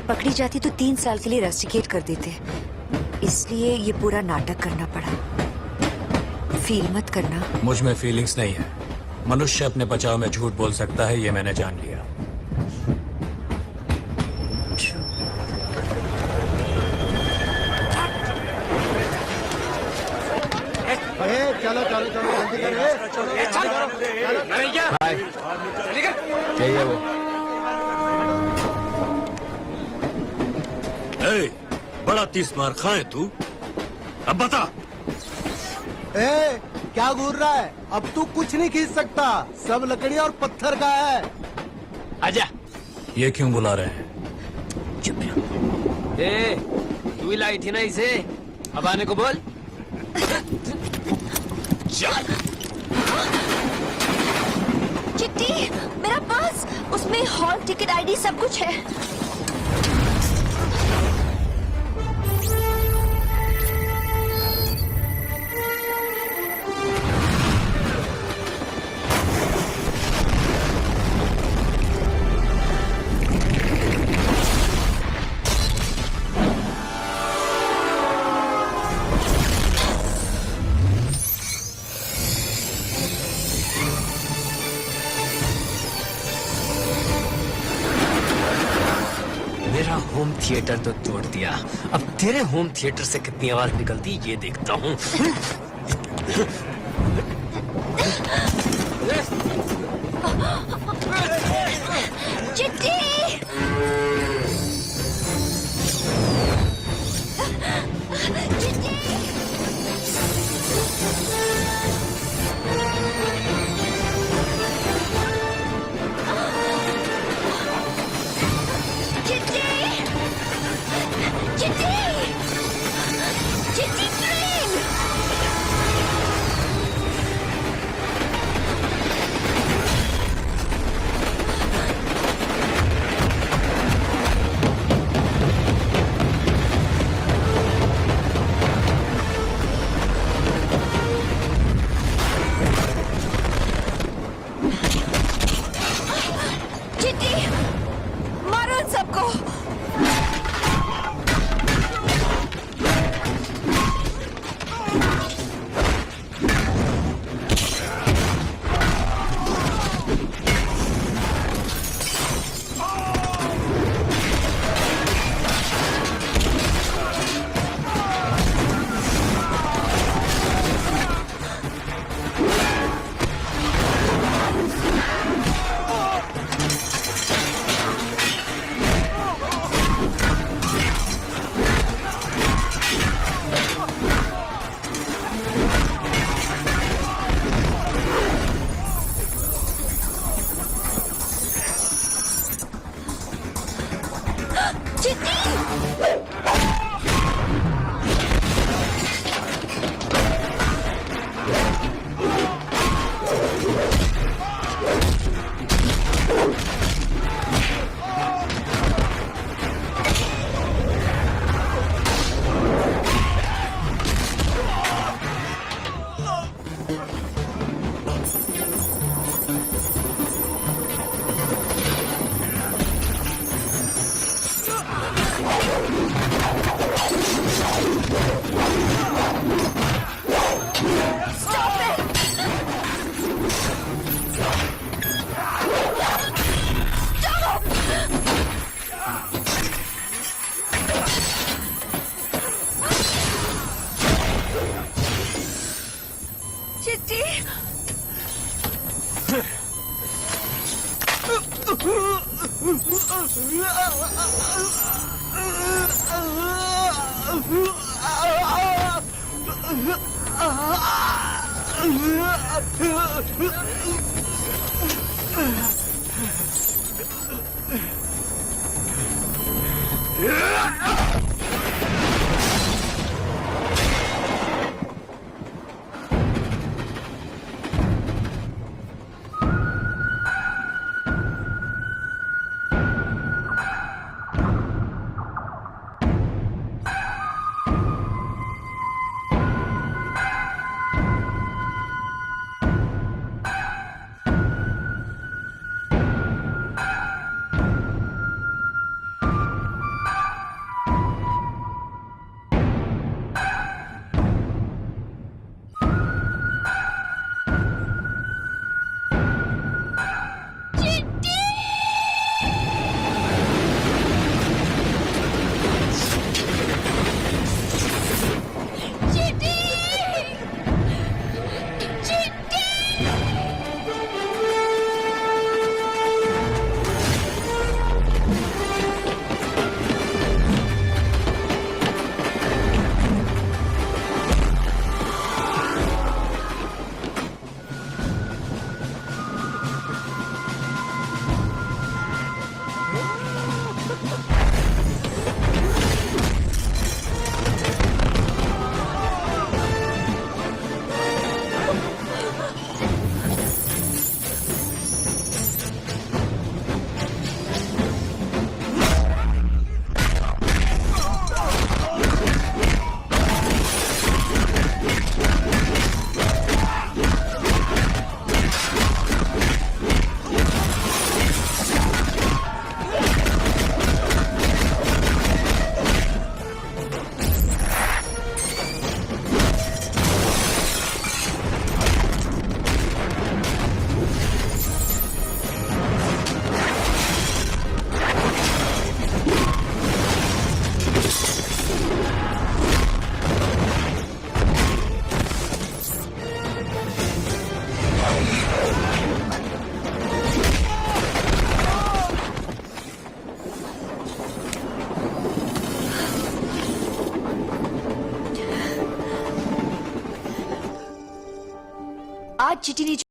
पकड़ी जाती तो 3 साल के लिए रस्टिकेट कर देते, इसलिए ये पूरा नाटक करना पड़ा। फील मत करना। मुझ में फीलिंग्स नहीं है। मनुष्य अपने बचाव में झूठ बोल सकता है, ये मैंने जान लिया। चलो चलो चलो जल्दी करो। चाहिए वो। बड़ा 30 मार खाए तू। अब बता। क्या घूर रहा है? अब तू कुछ नहीं खींच सकता, सब लकड़ी और पत्थर का है। आजा। ये क्यों बुला रहे हैं? चुप रहो। तू ही लाई थी ना इसे, अब आने को बोल। चिट्टी, मेरा पर्स, उसमें हॉल टिकट, आईडी सब कुछ है। मेरा होम थिएटर तो तोड़ दिया, अब तेरे होम थिएटर से कितनी आवाज निकलती ये देखता हूँ। चिट्टी! चिट्ठी नहीं